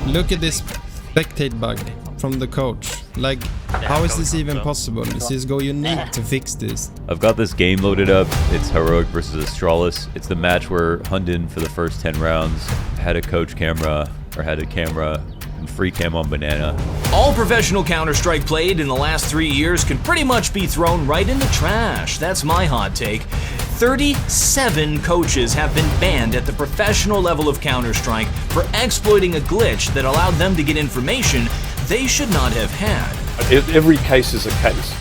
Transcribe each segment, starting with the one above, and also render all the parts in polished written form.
Look at this spectate bug from the coach. Like, how is this even possible? CSGO, you need to fix this. I've got this game loaded up. It's Heroic versus Astralis. It's the match where Hunden for the first 10 rounds had a coach camera, or had a camera and free cam on Banana. All professional Counter-Strike played in the last 3 years can pretty much be thrown right in the trash. That's my hot take. 37 coaches have been banned at the professional level of Counter-Strike for exploiting a glitch that allowed them to get information they should not have had. Every case is a case,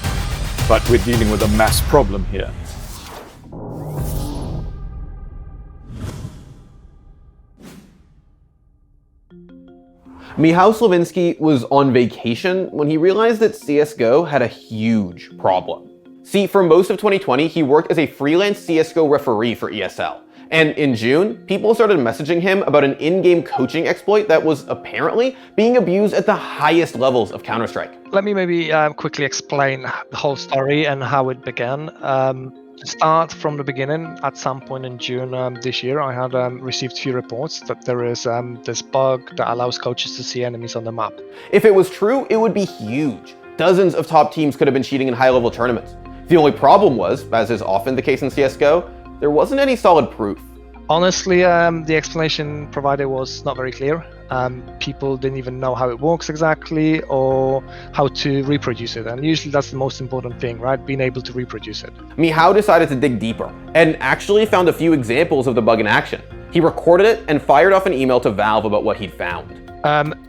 but we're dealing with a mass problem here. Michał Slavinsky was on vacation when he realized that CSGO had a huge problem. See, for most of 2020, he worked as a freelance CSGO referee for ESL. And in June, people started messaging him about an in-game coaching exploit that was apparently being abused at the highest levels of Counter-Strike. Let me maybe quickly explain the whole story and how it began. To start from the beginning, at some point in June this year, I had received a few reports that there is this bug that allows coaches to see enemies on the map. If it was true, it would be huge. Dozens of top teams could have been cheating in high-level tournaments. The only problem was, as is often the case in CSGO, there wasn't any solid proof. Honestly, the explanation provided was not very clear. People didn't even know how it works exactly or how to reproduce it. And usually that's the most important thing, right? Being able to reproduce it. Michał decided to dig deeper and actually found a few examples of the bug in action. He recorded it and fired off an email to Valve about what he'd found.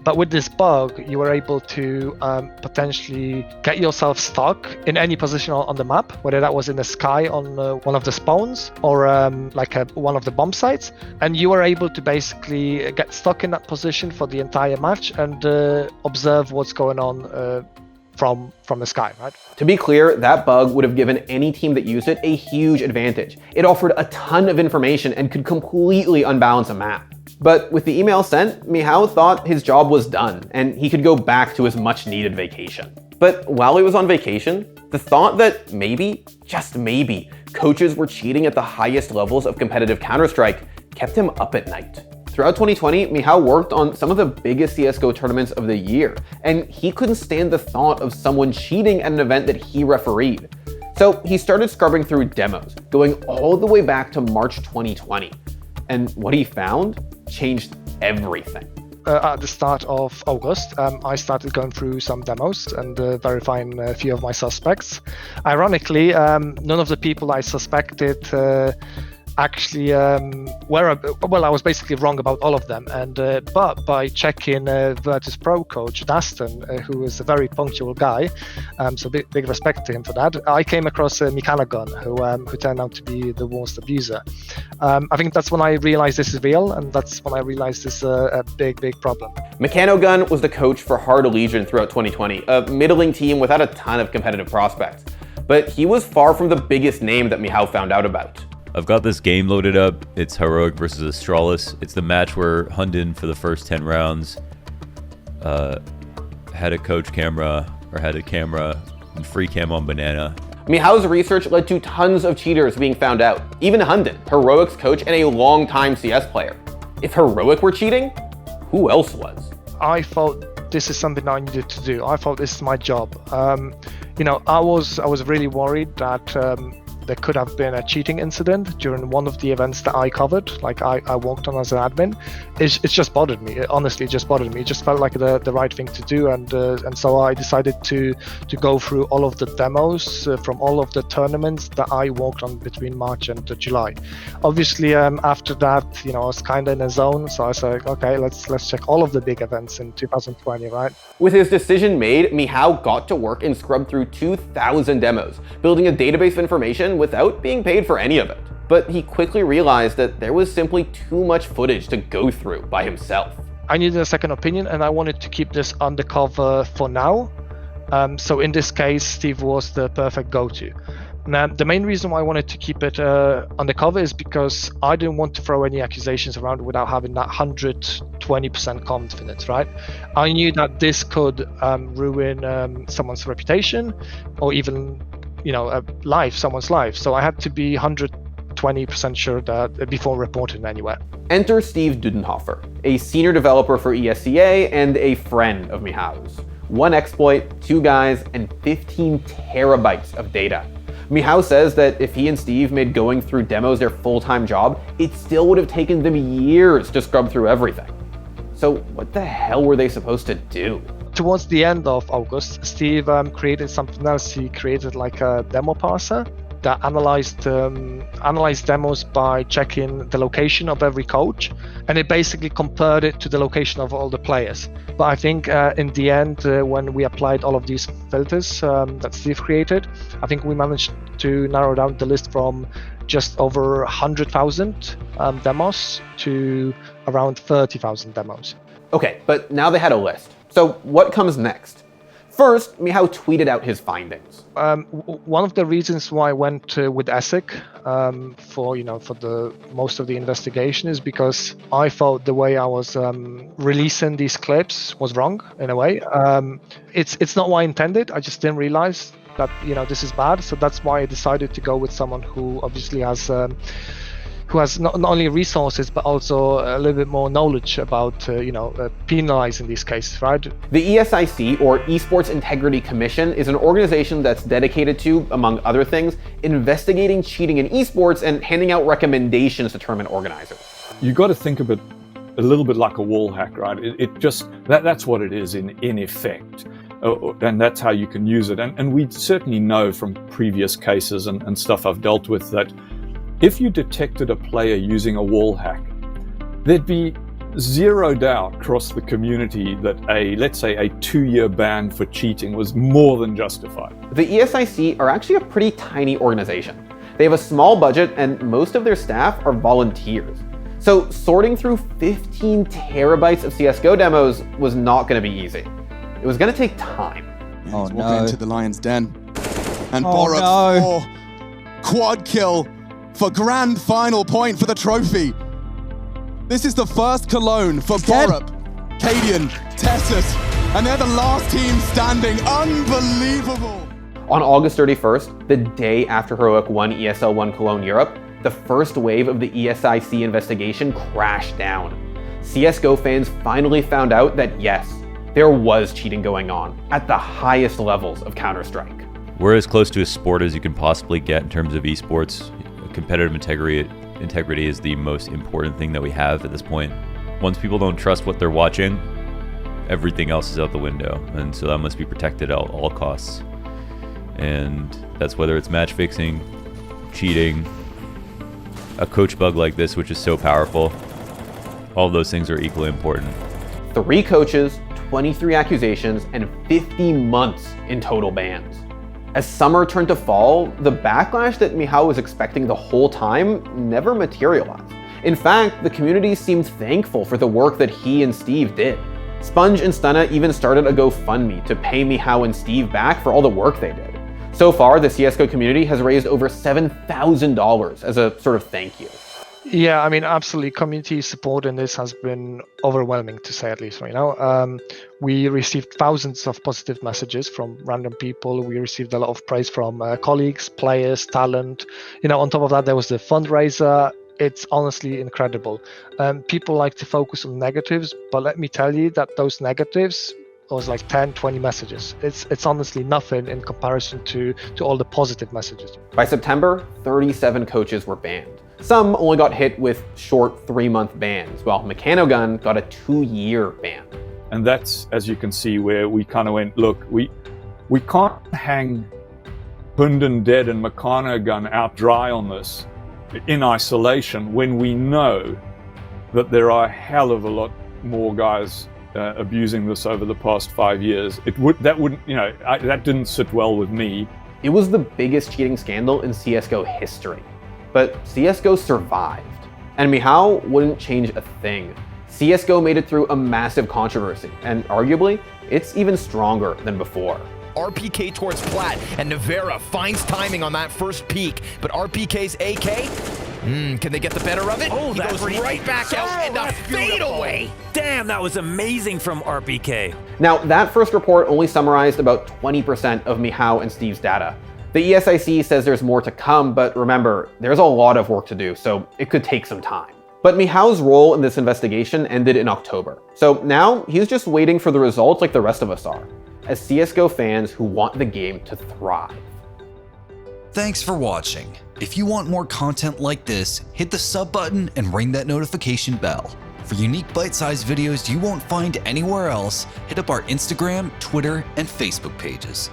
But with this bug, you were able to potentially get yourself stuck in any position on the map, whether that was in the sky on one of the spawns or one of the bomb sites. And you were able to basically get stuck in that position for the entire match and observe what's going on from the sky, right? To be clear, that bug would have given any team that used it a huge advantage. It offered a ton of information and could completely unbalance a map. But with the email sent, Michał thought his job was done and he could go back to his much needed vacation. But while he was on vacation, the thought that maybe, just maybe, coaches were cheating at the highest levels of competitive Counter-Strike kept him up at night. Throughout 2020, Michał worked on some of the biggest CSGO tournaments of the year, and he couldn't stand the thought of someone cheating at an event that he refereed. So he started scrubbing through demos, going all the way back to March 2020. And what he found changed everything. At the start of August, I started going through some demos and verifying a few of my suspects. Ironically, none of the people I suspected actually I was basically wrong about all of them, and but by checking Virtus Pro coach Dustin, who is a very punctual guy, so big respect to him for that, I came across Mechanogun, who turned out to be the worst abuser. I think that's when I realized this is real, and that's when I realized this is a big problem. Mechanogun was the coach for Hard Legion throughout 2020, a middling team without a ton of competitive prospects. But he was far from the biggest name that Michał found out about. I've got this game loaded up. It's Heroic versus Astralis. It's the match where Hunden for the first 10 rounds had a coach camera, or had a camera and free cam on Banana. Michał's research led to tons of cheaters being found out. Even Hunden, Heroic's coach and a long-time CS player. If Heroic were cheating, who else was? I thought this is something I needed to do. I thought this is my job. I was really worried that there could have been a cheating incident during one of the events that I covered, like I worked on as an admin. It just bothered me. Honestly, it just bothered me. It just felt like the right thing to do, and so I decided to go through all of the demos from all of the tournaments that I worked on between March and July. Obviously, after that, I was kind of in a zone, so I was like, okay, let's check all of the big events in 2020, right? With his decision made, Michał got to work and scrubbed through 2,000 demos, building a database of information without being paid for any of it. But he quickly realized that there was simply too much footage to go through by himself. I needed a second opinion, and I wanted to keep this undercover for now. So in this case, Steve was the perfect go-to. Now, the main reason why I wanted to keep it undercover is because I didn't want to throw any accusations around without having that 120% confidence, right? I knew that this could ruin someone's reputation, or even someone's life. So I had to be 100 20% sure that before reporting anywhere. Enter Steve Dudenhofer, a senior developer for ESCA and a friend of Mihaw's. One exploit, 2 guys, and 15 terabytes of data. Mihaw says that if he and Steve made going through demos their full-time job, it still would have taken them years to scrub through everything. So what the hell were they supposed to do? Towards the end of August, Steve created something else. He created like a demo parser that analyzed demos by checking the location of every coach, and it basically compared it to the location of all the players. But I think in the end, when we applied all of these filters that Steve created, I think we managed to narrow down the list from just over 100,000 demos to around 30,000 demos. Okay, but now they had a list. So what comes next? First, Mihaw tweeted out his findings. One of the reasons why I went with ESSEC for the most of the investigation is because I thought the way I was releasing these clips was wrong in a way. It's not what I intended. I just didn't realize that this is bad. So that's why I decided to go with someone who obviously has not only resources but also a little bit more knowledge about penalizing these cases, right? The ESIC, or Esports Integrity Commission, is an organization that's dedicated to, among other things, investigating cheating in esports and handing out recommendations to tournament organizers. You got to think of it a little bit like a wall hack, right? It just that's what it is in effect. And that's how you can use it. And we certainly know from previous cases and stuff I've dealt with that if you detected a player using a wall hack, there'd be zero doubt across the community that let's say a 2-year ban for cheating was more than justified. The ESIC are actually a pretty tiny organization. They have a small budget and most of their staff are volunteers. So sorting through 15 terabytes of CSGO demos was not going to be easy. It was going to take time. Oh no. Into the Lion's Den. And Borup, quad kill for grand final point for the trophy. This is the first Cologne for Borup, Cadian, Tessus, and they're the last team standing. Unbelievable. On August 31st, the day after Heroic won ESL One Cologne Europe, the first wave of the ESIC investigation crashed down. CSGO fans finally found out that yes, there was cheating going on at the highest levels of Counter-Strike. We're as close to a sport as you can possibly get in terms of esports. Competitive integrity is the most important thing that we have at this point. Once people don't trust what they're watching, everything else is out the window, and so that must be protected at all costs. And that's whether it's match fixing, cheating, a coach bug like this, which is so powerful. All those things are equally important. 3 coaches, 23 accusations, and 50 months in total bans. As summer turned to fall, the backlash that Mihaw was expecting the whole time never materialized. In fact, the community seemed thankful for the work that he and Steve did. Sponge and Stunna even started a GoFundMe to pay Mihaw and Steve back for all the work they did. So far, the CSGO community has raised over $7,000 as a sort of thank you. Yeah, I mean, absolutely. Community support in this has been overwhelming, to say at least. We received thousands of positive messages from random people. We received a lot of praise from colleagues, players, talent. On top of that, there was the fundraiser. It's honestly incredible. People like to focus on negatives, but let me tell you that those negatives was like 10, 20 messages. It's honestly nothing in comparison to all the positive messages. By September, 37 coaches were banned. Some only got hit with short 3-month bans, while Mechanogun got a 2-year ban. And that's, as you can see, where we kind of went, look, we can't hang Hunden Dead and Mechanogun out dry on this in isolation when we know that there are a hell of a lot more guys abusing this over the past 5 years. That didn't sit well with me. It was the biggest cheating scandal in CSGO history. But CSGO survived, and Mihaw wouldn't change a thing. CSGO made it through a massive controversy, and arguably, it's even stronger than before. RPK towards Plat, and Navera finds timing on that first peek, but RPK's AK, can they get the better of it? Oh, he goes right back out and a fadeaway. Damn, that was amazing from RPK. Now, that first report only summarized about 20% of Mihaw and Steve's data. The ESIC says there's more to come, but remember, there's a lot of work to do, so it could take some time. But Mihao's role in this investigation ended in October. So now he's just waiting for the results like the rest of us are, as CSGO fans who want the game to thrive. Thanks for watching. If you want more content like this, hit the sub button and ring that notification bell. For unique bite-sized videos you won't find anywhere else, hit up our Instagram, Twitter, and Facebook pages.